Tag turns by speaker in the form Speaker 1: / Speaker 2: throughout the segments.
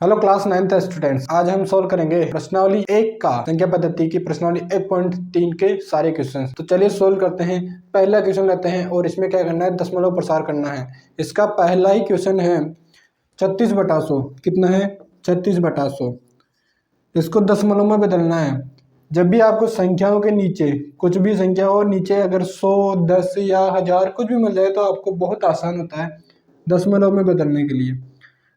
Speaker 1: Hello class 9th students, आज हम solve करेंगे प्रश्नावली 1 का संख्या पद्धति की प्रश्नावली 1.3 के सारे क्वेश्चंस। तो चलिए सोल्व करते हैं। पहला क्वेश्चन लेते हैं और इसमें क्या करना है, दशमलव प्रसार करना है। इसका पहला ही क्वेश्चन है 36/100। कितना है? 36/100। इसको दशमलव में बदलना है। जब भी आपको संख्याओं के नीचे कुछ भी संख्या हो, नीचे अगर 100, 10 या 1000 कुछ भी मिल जाए तो आपको बहुत आसान होता है दशमलव में बदलने के लिए।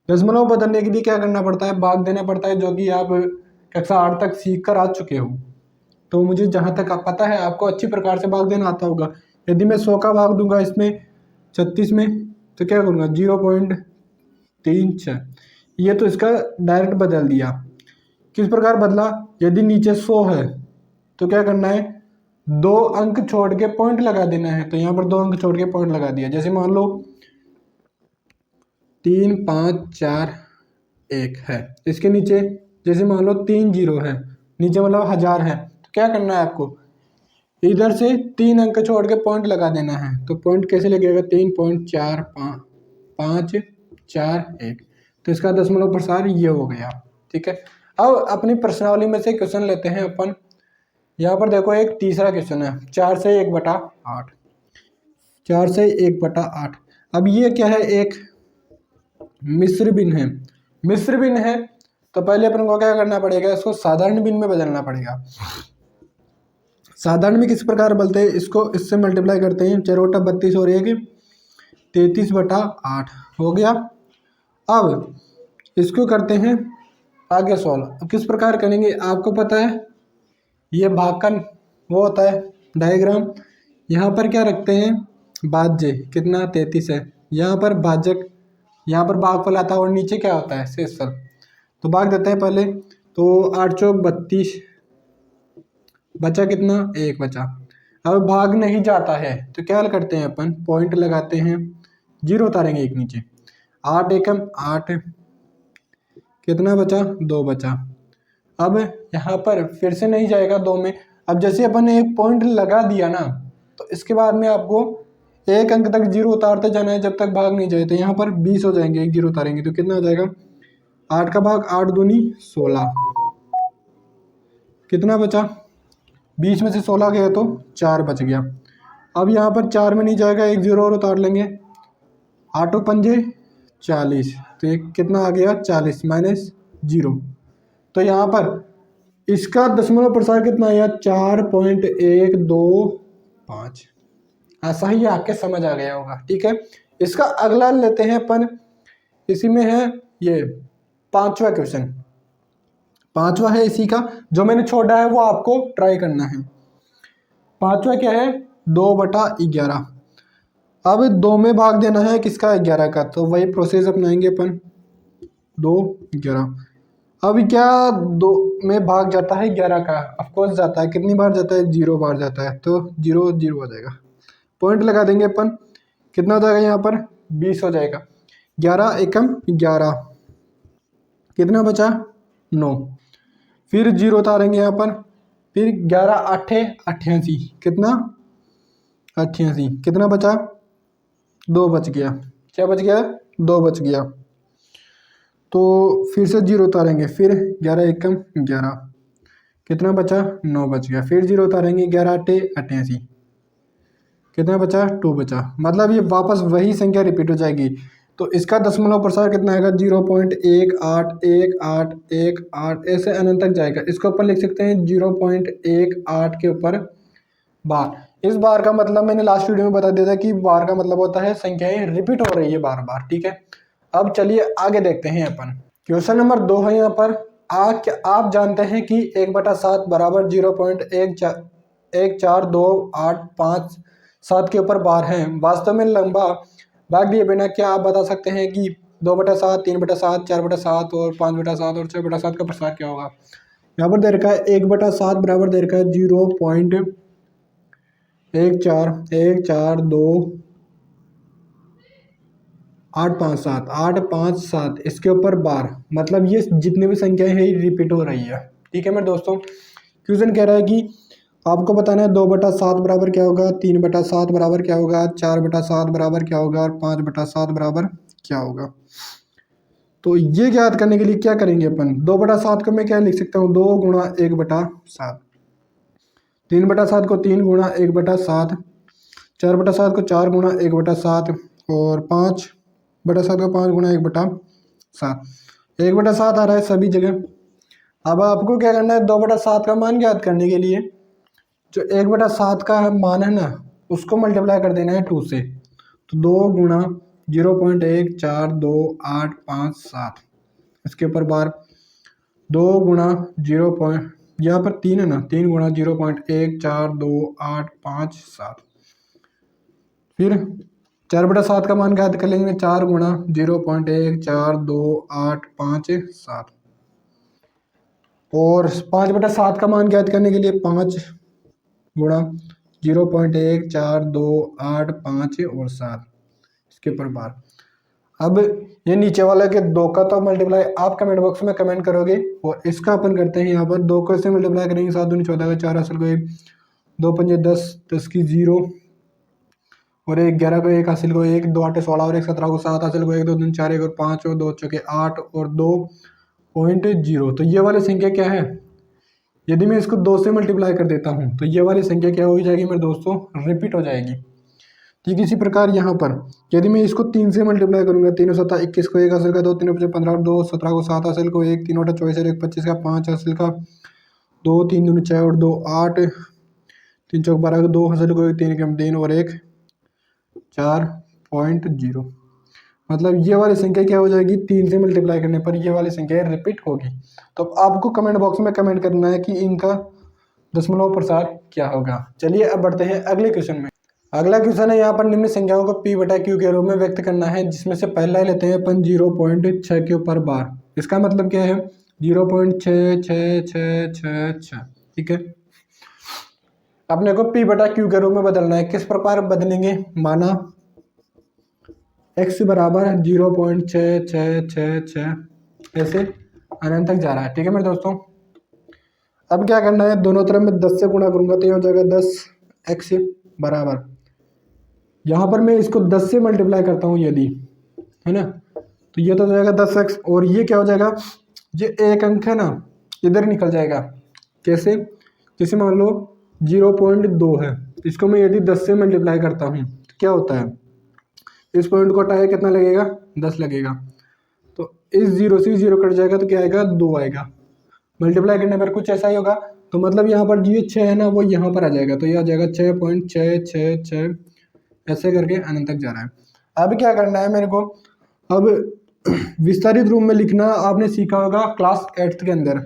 Speaker 1: दशमलव बदलने के लिए क्या करना पड़ता है? भाग देना पड़ता है, जो कि आप कक्षा 8 तक सीख कर आ चुके हो। तो मुझे जहाँ तक आप पता है आपको अच्छी प्रकार से भाग देना आता होगा। यदि मैं 100 का भाग दूंगा इसमें 36 में तो क्या करूँगा? 0.36। ये तो इसका डायरेक्ट बदल दिया। किस प्रकार बदला? यदि नीचे 100 है तो क्या करना है? 2 अंक छोड़ के पॉइंट लगा देना है। तो यहाँ पर 2 अंक छोड़ के पॉइंट लगा दिया। जैसे मान लो 3 5 4 1 है, इसके नीचे जैसे मान लो 3 0 है, नीचे मतलब 1000 है। तो क्या करना है आपको? इधर से 3 अंक छोड़ के पॉइंट लगा देना है। तो पॉइंट कैसे लगेगा? 3.4541। तो इसका दशमलव प्रसार ये हो गया। ठीक है, अब अपनी प्रश्नावली में से क्वेश्चन लेते हैं अपन। यहाँ पर देखो एक तीसरा क्वेश्चन है 4 से 1/8। 4 से 1/8। अब ये क्या है? एक मिश्र भिन्न है। मिश्र भिन्न है तो पहले अपन को क्या करना पड़ेगा? इसको साधारण भिन्न में बदलना पड़ेगा। साधारण में किस प्रकार बदलते हैं? इसको इससे मल्टीप्लाई करते हैं। 4 32 और 1 33/8 हो गया। अब इसको करते हैं आगे सॉल्व। अब किस प्रकार करेंगे आपको पता है, ये भाग का वो होता है डायग्राम। यहाँ पर क्या रखते हैं? भाज्य कितना? 33 है। यहाँ पर भाजक, यहाँ पर भागफल आता है और नीचे क्या होता है? शेषफल। तो भाग देते हैं पहले। तो 8 चौक 32, बचा कितना? 1 बचा। अब भाग नहीं जाता है तो क्या करते हैं अपन? पॉइंट लगाते हैं, 0 उतारेंगे एक नीचे। 8 एकम 8, कितना बचा? 2 बचा। अब यहाँ पर फिर से नहीं जाएगा 2 में। अब जैसे अपन ने एक पॉइंट लगा दिया ना, तो इसके बाद में आपको 1 अंक तक 0 उतारते जाना है जब तक भाग नहीं जाए। तो यहाँ पर 20 हो जाएंगे, 1 0 उतारेंगे तो कितना हो जाएगा? 8 का भाग 8 दूनी 16। कितना बचा? 20 में से 16 गया तो 4 बच गया। अब यहाँ पर 4 में नहीं जाएगा, 1 0 और उतार लेंगे। 8 पंजे 40, तो ये कितना आ गया? 40 माइनस 0। तो यहाँ पर इसका दशमलव प्रसार कितना आया? 4.125। ऐसा ही आपके समझ आ गया होगा। ठीक है, इसका अगला लेते हैं अपन। इसी में है ये 5वां क्वेश्चन। 5वां है इसी का, जो मैंने छोड़ा है वो आपको ट्राई करना है। 5वां क्या है? 2/11। अब 2 में भाग देना है किसका? 11 का। तो वही प्रोसेस अपनाएंगे अपन। 2 11। अब क्या 2 में भाग जाता है 11 का? ऑफकोर्स जाता है। कितनी बार जाता है? 0 बार जाता है। तो 0 0 हो जाएगा। पॉइंट लगा देंगे अपन। कितना हो जाएगा? यहाँ पर 20 हो जाएगा। 11 एकम 11, कितना बचा? 9। फिर 0 उतारेंगे यहाँ पर। फिर 11 8 88, कितना? 88। कितना बचा? 2 बच गया। क्या बच गया? 2 बच गया। तो फिर से 0 उतारेंगे। फिर 11 एकम 11, कितना बचा? 9 बच गया। फिर 0 उतारेंगे। 11 8 88, कितना बचा? 2 बचा। मतलब ये वापस वही संख्या रिपीट हो जाएगी। तो इसका दशमलव प्रसार कितना आएगा? 0.181818 ऐसे अनंत तक जाएगा। इसको अपन लिख सकते हैं 0.18 के ऊपर बार। इस बार का मतलब मैंने लास्ट वीडियो में बता दिया था कि बार का मतलब होता है संख्याएं रिपीट हो रही है बार बार। ठीक है, अब चलिए आगे देखते हैं अपन। क्वेश्चन नंबर 2 है यहाँ पर। आप जानते हैं कि 1/7 बराबर 0.14285 के ऊपर बार है। वास्तव में लंबा भाग दिए बिना क्या आप बता सकते हैं कि 2/7, 3/7, 4/7 और 5/7 और 6/7 का प्रसार क्या होगा? यहाँ पर दे रखा है 1/7 बराबर दे रखा है 0.14142 इसके ऊपर बार। मतलब ये जितनी भी संख्याएं हैं रिपीट हो रही है। ठीक है मेरे दोस्तों, क्वेश्चन कह रहा है कि आपको बताना है 2/7 बराबर क्या होगा, 3/7 बराबर क्या होगा, 4/7 बराबर क्या होगा और 5/7 बराबर क्या होगा। तो ये ज्ञात करने के लिए क्या करेंगे अपन, 2/7 को मैं क्या लिख सकता हूँ, 2 गुणा 1/7, 3/7 को 3 गुणा 1/7, 4/7 को 4 गुणा 1/7 और 5/7 को 5 गुणा 1/7। 1/7 आ रहा है सभी जगह। अब आपको क्या करना है, 2/7 का मान ज्ञात करने के लिए जो 1/7 का मान है ना, उसको मल्टीप्लाई कर देना है 2 से। तो 2 गुणा 0.142857, इसके ऊपर बार 2 गुणा 0. यहाँ पर 3 है ना, 3 गुणा 0.142857। फिर 4/7 का मान ज्ञात कर लेंगे, 4 गुणा 0.142857 और 5/7 का मान ज्ञात करने के लिए 5 गुणा 0.1428 और 7, इसके ऊपर बार। अब ये नीचे वाला के 2 का तो मल्टीप्लाई आप कमेंट बॉक्स में कमेंट करोगे, और इसका अपन करते हैं यहाँ पर 2 को से मल्टीप्लाई करेंगे, 7 दूनी 14 का 4 हासिल को 1, 2 पंजे 10, 10 की 0 और 1 11 को 1 हासिल को 1, 2 8 16 और 1 17 को 7 हासिल को 1, 2 3 4 1 और 5 और 2 चौके 8 और 2.0। तो ये वाली संख्या क्या है, यदि मैं इसको 2 से मल्टीप्लाई कर देता हूँ तो ये वाली संख्या क्या हो जाएगी मेरे दोस्तों, रिपीट हो जाएगी। ठीक इसी प्रकार यहाँ पर यदि मैं इसको 3 से मल्टीप्लाई करूंगा, 3 7 21 को 1 हासिल का 2, 3 5 15 और 2 17 को 7 हासिल को 1, 3 8 24 और 1 25 का 5 हासिल का 2, 3 दूनी 6 और 2 8, 3 चौक 12 को 2 हासिल को 1, 3 कम 3 और 1 4.0। मतलब ये वाली संख्या क्या हो जाएगी, 3 से मल्टीप्लाई करने पर ये वाली संख्या रिपीट होगी। तो आपको कमेंट बॉक्स में कमेंट करना है कि इनका दशमलव प्रसार क्या होगा। चलिए अब बढ़ते हैं अगले क्वेश्चन में। अगला क्वेश्चन है, यहाँ पर निम्न संख्याओं को p/q के रूप में व्यक्त करना है, जिसमें से पहला लेते हैं अपन 0.6 के ऊपर बार। इसका मतलब क्या है, 0.6666। ठीक है, अपने को p/q के रूप में बदलना है। किस प्रकार बदलेंगे, माना x बराबर 0.6666 ऐसे अनंत तक जा रहा है। ठीक है मेरे दोस्तों, अब क्या करना है, दोनों तरफ में 10 से गुणा करूंगा तो ये हो जाएगा 10x बराबर, यहाँ पर मैं इसको 10 से मल्टीप्लाई करता हूँ यदि, है ना, तो ये तो हो जाएगा 10x और ये क्या हो जाएगा, ये एक अंक है ना इधर निकल जाएगा। कैसे, जैसे मान लो 0.2 है, इसको मैं यदि 10 से मल्टीप्लाई करता हूँ तो क्या होता है, इस पॉइंट को हटाया कितना लगेगा, 10 लगेगा। तो इस 0 से 0 कट जाएगा तो क्या आएगा, 2 आएगा। मल्टीप्लाई करने पर कुछ ऐसा ही होगा, तो मतलब यहाँ पर जो 6 है ना वो यहाँ पर आ जाएगा, तो ये आ जाएगा 6.666 ऐसे करके अनंत तक जा रहा है। अब क्या करना है मेरे को, अब विस्तारित रूप में लिखना आपने सीखा होगा क्लास 8th के अंदर।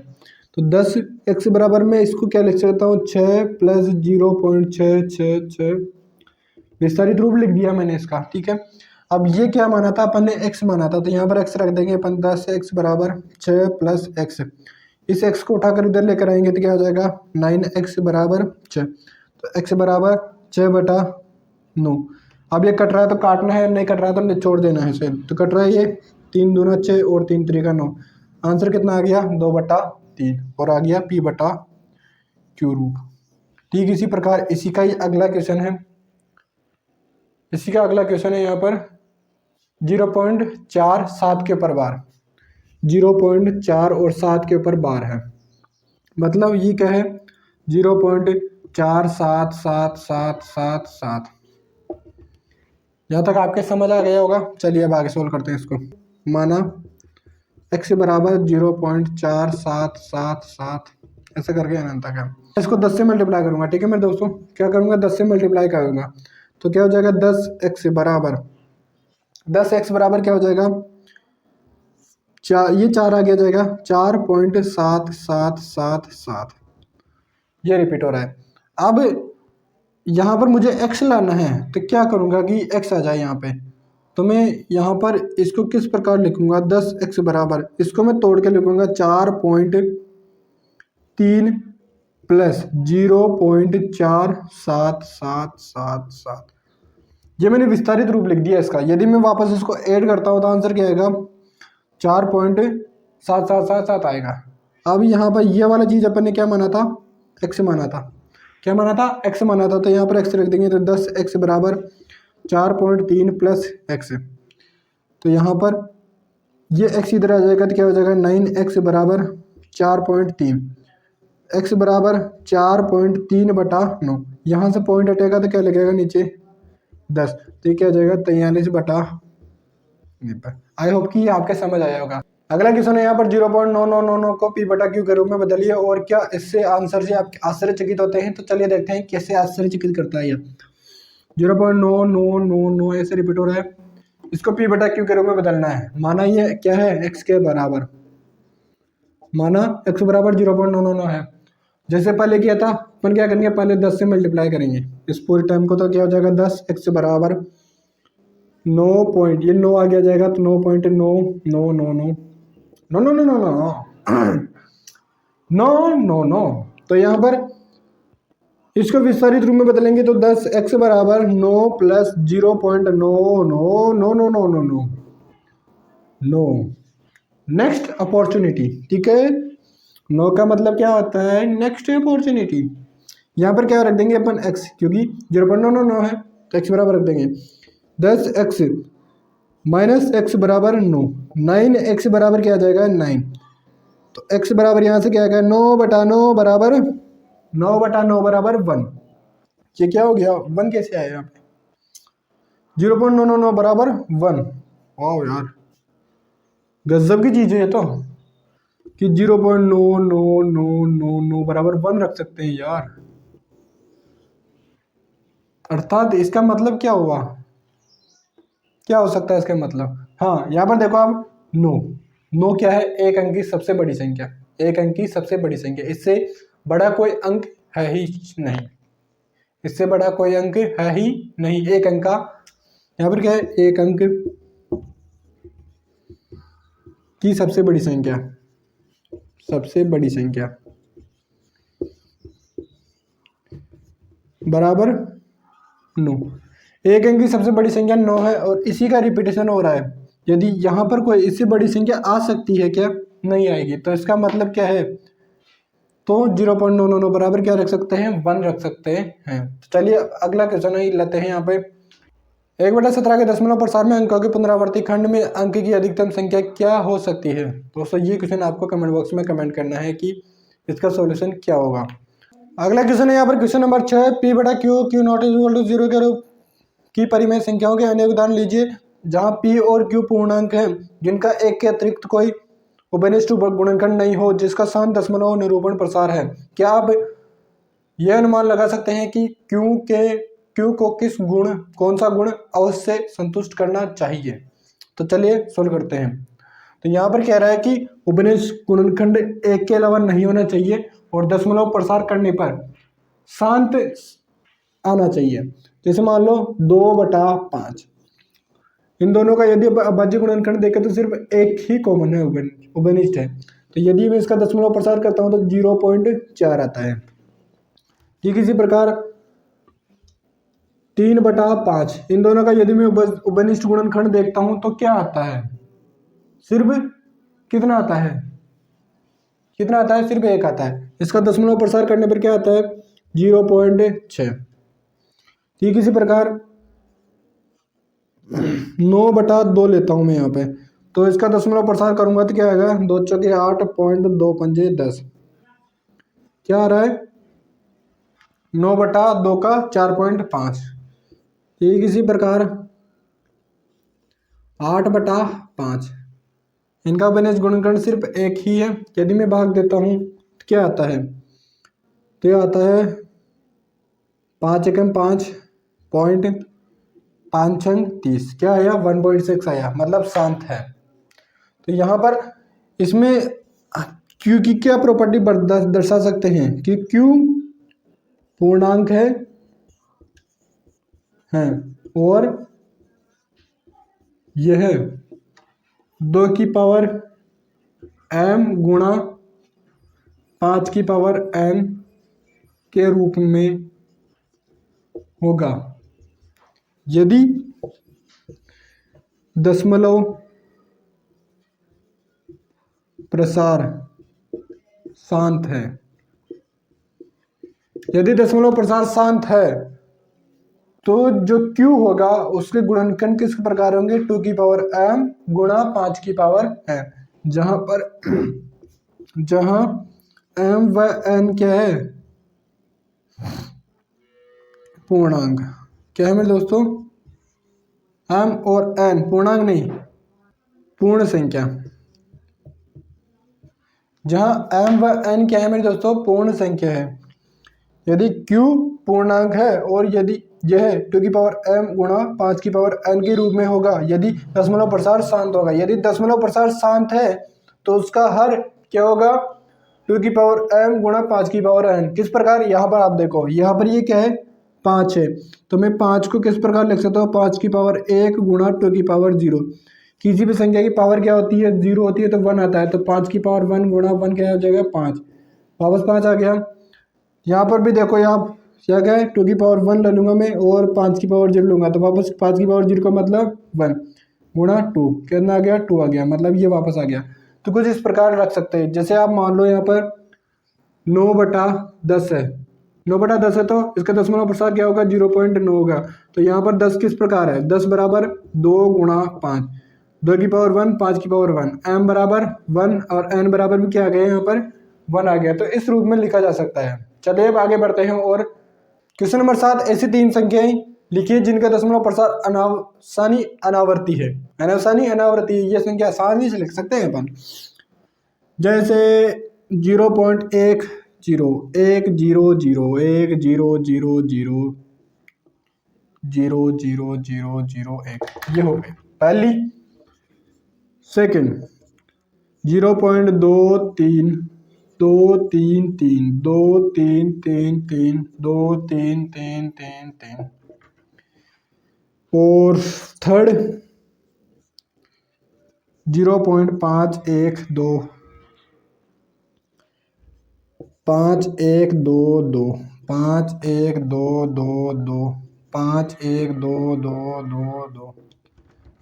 Speaker 1: तो 10x बराबर में इसको क्या लिख सकता हूँ, 6 + 0.666, विस्तारित रूप लिख दिया मैंने इसका। ठीक है, अब ये क्या माना था अपन ने, x माना था, तो यहाँ पर x रख देंगे अपन, 10x बराबर 6 + x। इस x को उठाकर इधर लेकर आएंगे तो क्या हो जाएगा, 9x बराबर 6। तो x बराबर 6/9। अब ये कट रहा है तो काटना है, नहीं कट रहा है तो निचोड़ देना है इसे। तो कट रहा है ये 3 दूना 6 और 3 3 का 9। आंसर कितना आ गया, 2/3 और आ गया p/q रूप। ठीक इसी प्रकार इसी का ही अगला क्वेश्चन है, इसी का अगला क्वेश्चन है यहाँ पर 0.47 के ऊपर बार, 0.4 और 7 के ऊपर बार है। मतलब ये क्या है, 0.477777। यहाँ तक आपके समझ आ गया होगा। चलिए अब आगे सोल्व करते हैं इसको। माना x बराबर 0.4777 ऐसे करके अनंत तक है। इसको 10 से मल्टीप्लाई करूंगा। ठीक है मेरे दोस्तों, क्या करूंगा, 10 से मल्टीप्लाई करूंगा तो क्या हो जाएगा, 10x बराबर क्या हो जाएगा, ये 4 आ गया जाएगा, 4.7777 ये रिपीट हो रहा है। अब यहाँ पर मुझे x लाना है तो क्या करूँगा कि x आ जाए यहाँ पे, तो मैं यहाँ पर इसको किस प्रकार लिखूँगा, 10x बराबर, इसको मैं तोड़ के लिखूँगा 4.3 + 0.4777। ये मैंने विस्तारित रूप लिख दिया इसका। यदि मैं वापस इसको ऐड करता हूँ तो आंसर क्या आएगा, 4.7777 आएगा। अब यहाँ पर ये वाला चीज़ अपन ने क्या माना था, x माना था, क्या माना था, x माना था, तो यहाँ पर x रख देंगे तो 10x बराबर 4.3 + x। तो यहाँ पर ये x इधर आ जाएगा तो क्या हो जाएगा 9x बराबर 4.3, x बराबर 4.3/9। यहाँ से पॉइंट हटेगा तो क्या लगेगा नीचे 10, तो ये क्या हो जाएगा 43/90। आई होप कि ये आपके समझ आया होगा। अगला क्वेश्चन है यहाँ पर 0.9999 को p/q के रूप में बदलिए और क्या इससे आंसर से आप आश्चर्यचकित होते हैं? तो चलिए देखते हैं कैसे आश्चर्यचकित करता है ये। 0.9999 ऐसे रिपीट हो रहा है, इसको p/q के रूप में बदलना है। माना ये क्या है x के बराबर, माना x बराबर 0.99 है। जैसे पहले किया था अपन क्या करेंगे, पहले 10 से मल्टीप्लाई करेंगे इस पूरे टर्म को, तो क्या हो जाएगा 10 x बराबर 9 पॉइंट, ये 9 आगे आ जाएगा तो 9.9999 no no no no no no no no. तो यहाँ पर इसको विस्तारित रूप में बदलेंगे तो 10x बराबर 9 प्लस 0.9999 नो। नेक्स्ट अपॉर्चुनिटी, ठीक है, नो का मतलब क्या होता है नेक्स्ट अपॉर्चुनिटी। यहाँ पर क्या रख देंगे अपन x, क्योंकि 0.99 है तो x बराबर रख देंगे 10x माइनस x बराबर 9, 9x बराबर क्या आ जाएगा 9, तो x बराबर यहाँ से क्या आएगा 9/9 बराबर 9/9 बराबर 1। ये क्या हो गया 1 कैसे आया यहाँ पे, 0.999 बराबर 1। वाह यार गजब की चीज़ है ये तो, कि 0.9999 बराबर 1 रख सकते हैं यार। अर्थात इसका मतलब क्या हुआ, क्या हो सकता है इसका मतलब? हाँ यहाँ पर देखो आप, नो क्या है, एक अंक की सबसे बड़ी संख्या, एक अंक की सबसे बड़ी संख्या, इससे बड़ा कोई अंक है ही नहीं, इससे बड़ा कोई अंक है ही नहीं एक अंक का। यहाँ पर क्या है, एक अंक की सबसे बड़ी संख्या, सबसे बड़ी संख्या बराबर 9, एक अंक की सबसे बड़ी संख्या 9 है और इसी का रिपीटेशन हो रहा है। यदि यहाँ पर कोई इससे बड़ी संख्या आ सकती है क्या, नहीं आएगी, तो इसका मतलब क्या है, तो 0.999 बराबर क्या रख सकते हैं 1 रख सकते हैं। तो चलिए अगला क्वेश्चन लेते हैं यहाँ पे, 1/17 के दशमलव प्रसार में अंकों के पुनरावर्ती खंड में अंक की अधिकतम संख्या क्या हो सकती है? दोस्तों ये क्वेश्चन आपको कमेंट बॉक्स में कमेंट करना है कि इसका सॉल्यूशन क्या होगा। अगला क्वेश्चन है यहाँ पर question number 6, p/q q not equal to 0 के रूप की परिमेय संख्याओं के अनेक उदाहरण लीजिए जहाँ p और q पूर्णांक हैं जिनका एक के अतिरिक्त कोई उभयनिष्ठ गुणनखंड नहीं हो जिसका शांत दशमलव निरूपण प्रसार है। क्या आप यह अनुमान लगा सकते हैं कि क्यू को कौन सा गुण अवश्य संतुष्ट करना चाहिए? तो चलिए सोल्व करते हैं। तो यहाँ पर कह रहा है कि उभयनिष्ठ गुणनखंड एक के अलावा नहीं होना चाहिए और दशमलव प्रसार करने पर शांत आना चाहिए। जैसे मान लो 2/5, इन दोनों का यदि अभाज्य गुणनखंड देखें तो सिर्फ एक ही कॉमन है, उभयनिष्ठ है। तो यदि मैं इसका दशमलव प्रसार करता हूँ तो 0.4 आता है। ठीक इसी प्रकार 3/5, इन दोनों का यदि मैं उभयनिष्ठ गुणनखंड देखता हूँ तो क्या आता है, सिर्फ कितना आता है, कितना आता है, सिर्फ 1 आता है। इसका दशमलव प्रसार करने पर क्या आता है 0.6। ठीक इसी प्रकार 9/2 लेता हूँ मैं यहाँ पे, तो इसका दशमलव प्रसार करूंगा तो क्या आएगा 2 चौके 8 पॉइंट 2 पंजे 10, क्या आ रहा है 9/2 का 4.5। ठीक इसी प्रकार 8/5, इनका उभयनिष्ठ गुणनखंड सिर्फ एक ही है। यदि मैं भाग देता हूँ तो क्या आता है, तो यह आता है 5 एकम 5 पॉइंट 5 छंग 30, क्या आया 1.6 आया, मतलब शांत है। तो यहाँ पर इसमें क्यू की क्या प्रॉपर्टी दर्शा सकते हैं कि क्यू पूर्णांक है और यह 2 की पावर m गुणा 5 की पावर n के रूप में होगा यदि दशमलव प्रसार शांत है। यदि दशमलव प्रसार शांत है तो जो Q होगा उसके गुणनखंड किस प्रकार होंगे, 2 की पावर m गुणा 5 की पावर n, जहां m व n क्या है, पूर्णांक। क्या है मेरे दोस्तों, m और n पूर्णांक नहीं, पूर्ण संख्या। जहां m व n क्या है मेरे दोस्तों, पूर्ण संख्या है। यदि Q पूर्णांक है और यदि यह 2 की पावर m गुणा 5 की पावर n के रूप में होगा, यदि दशमलव प्रसार शांत होगा। यदि दशमलव प्रसार शांत है तो उसका हर क्या होगा, 2 की पावर m गुणा 5 की पावर n। किस प्रकार, यहाँ पर आप देखो, यहाँ पर ये क्या है, 5 है, तो मैं 5 को किस प्रकार लिख सकता हूँ, 5 की पावर 1 गुणा 2 की पावर 0। किसी भी संख्या की पावर क्या होती है, 0 होती है तो 1 आता है, तो 5 की पावर 1 गुणा 1 क्या हो जाएगा, 5, वापस 5 आ गया। यहाँ पर भी देखो, यहाँ क्या क्या है, 2 की पावर 1 ले लूंगा मैं और 5 की पावर 0 लूंगा, तो वापस 5 की पावर 0 का मतलब 1 गुणा 2, कितना आ गया, 2 आ गया, मतलब ये वापस आ गया। तो कुछ इस प्रकार रख सकते हैं, जैसे आप मान लो यहाँ पर 9/10 है, 9/10 है तो इसका दशमलव प्रसार क्या होगा, 0.9 होगा। तो यहाँ पर 10 किस प्रकार है, 10 बराबर 2 गुणा 5, 2 की पावर 1 5 की पावर 1, m बराबर 1 और n बराबर भी क्या आ गया, यहाँ पर 1 आ गया। तो इस रूप में लिखा जा सकता है। चलिए अब आगे बढ़ते हैं और क्वेश्चन नंबर 7, ऐसी 3 संख्याएं लिखिए जिनका दशमलव प्रसार अनावसानी अनावर्ती है। अनावसानी अनावर्ती, ये संख्या आसानी से लिख सकते हैं अपन, जैसे 0.10 1 0 0 1 0 0 0 0 0 0 0 1, ये हो गए पहली। सेकंड 0.23 2 3 3 2 3 3 3 2 3 3 3 3, और थर्ड 0.512 5 1 2 2 5 1 2 2 2 5 1 2 2 2 2,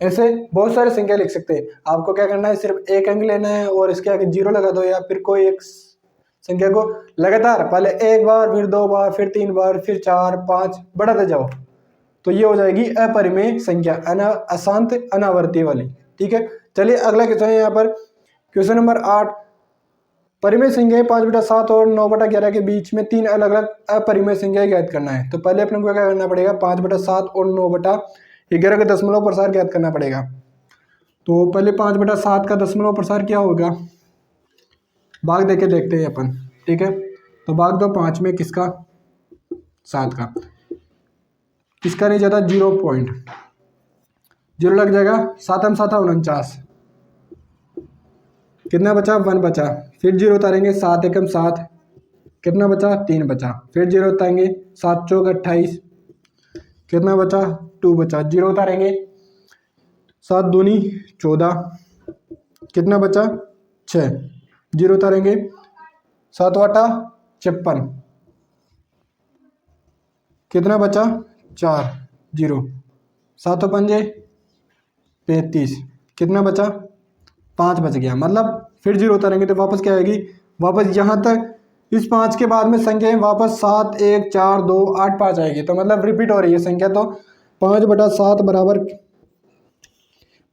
Speaker 1: ऐसे बहुत सारे संख्या लिख सकते हैं। आपको क्या करना है, सिर्फ एक अंक लेना है और इसके आगे 0 लगा दो, या फिर कोई एक संख्या को लगातार पहले एक बार, फिर 2 बार, फिर 3 बार, फिर 4 5 बढ़ाते जाओ, तो ये हो जाएगी अपरिमेय संख्या, अशांत अनावर्ती वाली। ठीक है, चलिए अगला क्वेश्चन है यहाँ पर क्वेश्चन नंबर 8, परिमेय संख्याएं 5/7 और 9/11 के बीच में 3 अलग अलग अपरिमेय संख्याएं ज्ञात करना है। तो पहले अपने को क्या करना पड़ेगा, 5/7 और 9/11 का दशमलव प्रसार ज्ञात करना पड़ेगा। तो पहले 5/7 का दशमलव प्रसार क्या होगा, भाग देके देखते हैं अपन। ठीक है, तो भाग दो 5 में, किसका, 7 का, किसका नहीं जाता, 0 लग जाएगा, 7 हम 7 49, कितना बचा, 1 बचा, फिर 0 उतारेंगे, 7 एकम 7, कितना बचा, 3 बचा, फिर 0 उतारेंगे, 7 चौक 28, कितना बचा, 2 बचा, 0 उतारेंगे, 7 दूनी 14, कितना बचा, 6, 0 उतारेंगे, 7 वाटा 56, कितना बचा, 4, 0, 7 पंजे 35, कितना बचा, 5 बच गया। मतलब फिर 0 उतारेंगे तो वापस क्या आएगी, वापस यहाँ तक, इस 5 के बाद में संख्याएं वापस 7 1 4 2 8 5 आएगी, तो मतलब रिपीट हो रही है संख्या। तो 5/7 बराबर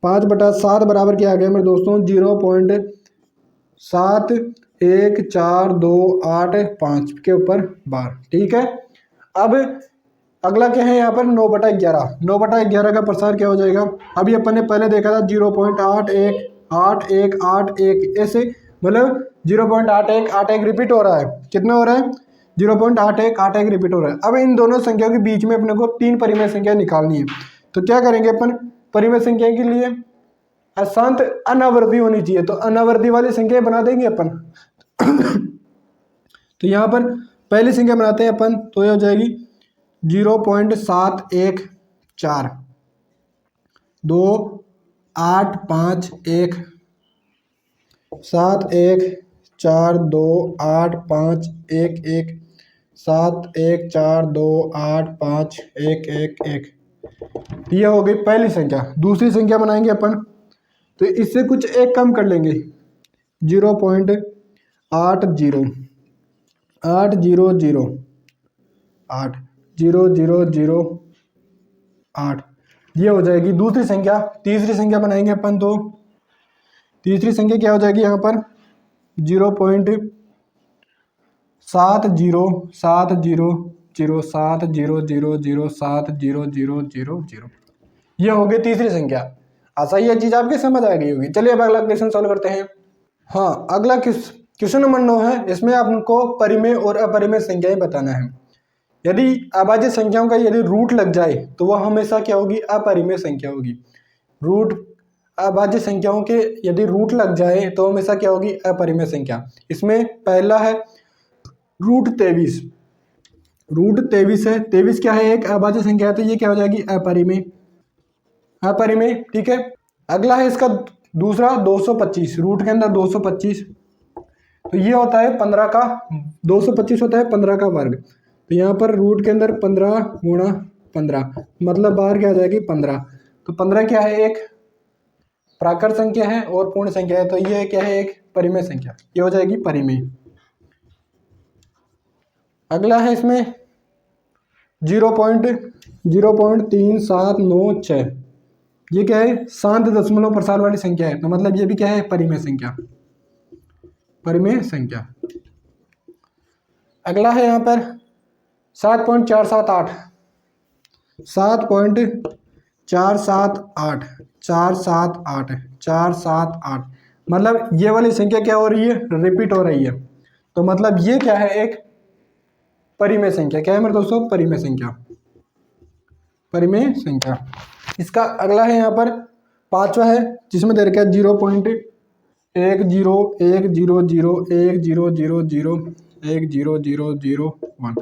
Speaker 1: 5/7 बराबर क्या आ गया मेरे दोस्तों, 0.714285 के ऊपर बार। ठीक है, अब अगला क्या है यहाँ पर, 9/11, 9/11 का प्रसार क्या हो जाएगा। अभी अपन ने पहले देखा था 0.818181, ऐसे मतलब 0.8181 रिपीट हो रहा है, कितना हो रहा है, 0.8181 रिपीट हो रहा है। अब इन दोनों संख्याओं के बीच में अपने को 3 परिमेय संख्या निकालनी है। तो क्या करेंगे अपन, परिमेय संख्या के लिए अशांत अनावर्ती होनी चाहिए, तो अनावर्ती वाली संख्या बना देंगे अपन। तो यहाँ पर पहली संख्या बनाते हैं अपन, तो ये हो जाएगी 0.714 2 8 5 1 7 1 4 2 8 5 1 1 7 1 4 2 8 5 1 1 1, ये हो गई पहली संख्या। दूसरी संख्या बनाएंगे अपन, तो इससे कुछ एक कम कर लेंगे, 0.80 8 0 0 0 8 0 0 0 8, ये हो जाएगी दूसरी संख्या। तीसरी संख्या बनाएंगे अपन, तो तीसरी संख्या क्या हो जाएगी यहाँ पर 0.7007000700070000। ये हो गई तीसरी संख्या। आशा ये चीज़ आपकी समझ आ गई होगी। चलिए अब अगला क्वेश्चन सॉल्व करते हैं। हाँ, अगला क्वेश्चन नंबर 9 है। इसमें आपको परिमेय और अपरिमेय संख्याएं बताना है। यदि अभाज्य संख्याओं का यदि रूट लग जाए तो वह हमेशा क्या होगी, अपरिमेय संख्या होगी। रूट अभाज्य संख्याओं के यदि रूट लग जाए तो हमेशा क्या होगी, अपरिमेय संख्या। इसमें पहला है रूट 23। रूट 23 है, 23 क्या है, एक अभाज्य संख्या है, तो ये क्या हो जाएगी, अपरिमेय। अपरिमेय, ठीक है। अगला है इसका दूसरा 225। रूट के अंदर 225, तो ये होता है 15 का, 225 होता है 15 का वर्ग। तो यहाँ पर रूट के अंदर 15 गुणा 15, मतलब बाहर क्या आ जाएगी 15। तो 15 क्या है, एक प्राकृत संख्या है और पूर्ण संख्या है, तो ये क्या है, एक परिमेय संख्या, ये हो जाएगी परिमेय। अगला है इसमें 0.3796, ये क्या है, शांत दशमलव प्रसार वाली संख्या है, तो मतलब ये भी क्या है, परिमेय संख्या, परिमेय संख्या। अगला है यहाँ पर 7.478, 7.478, 478, मतलब ये वाली संख्या क्या हो रही है, रिपीट हो रही है, तो मतलब ये क्या है, एक परिमेय संख्या। क्या है मेरे दोस्तों, परिमेय संख्या, परिमेय संख्या। इसका अगला है यहाँ पर पांचवा है, जिसमें दे रखा है 0.101000100001।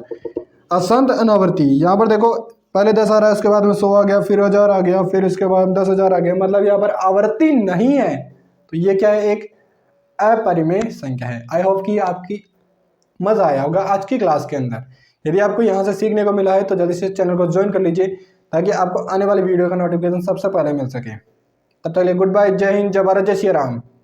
Speaker 1: असंत अनावर्ती। यहाँ पर देखो पहले 10 आ रहा है, उसके बाद में 100 आ गया, फिर 1000 आ गया, फिर उसके बाद 10,000 आ गया, मतलब यहाँ पर आवर्ती नहीं है, तो ये क्या है, एक अपरिमेय संख्या है। आई होप कि आपकी मजा आया होगा आज की क्लास के अंदर। यदि आपको यहाँ से सीखने को मिला है तो जल्दी से चैनल को ज्वाइन कर लीजिए, ताकि आपको आने वाली वीडियो का नोटिफिकेशन सबसे पहले मिल सके। तब तक के लिए गुड बाय, जय हिंद, जय भारत, जय श्री राम।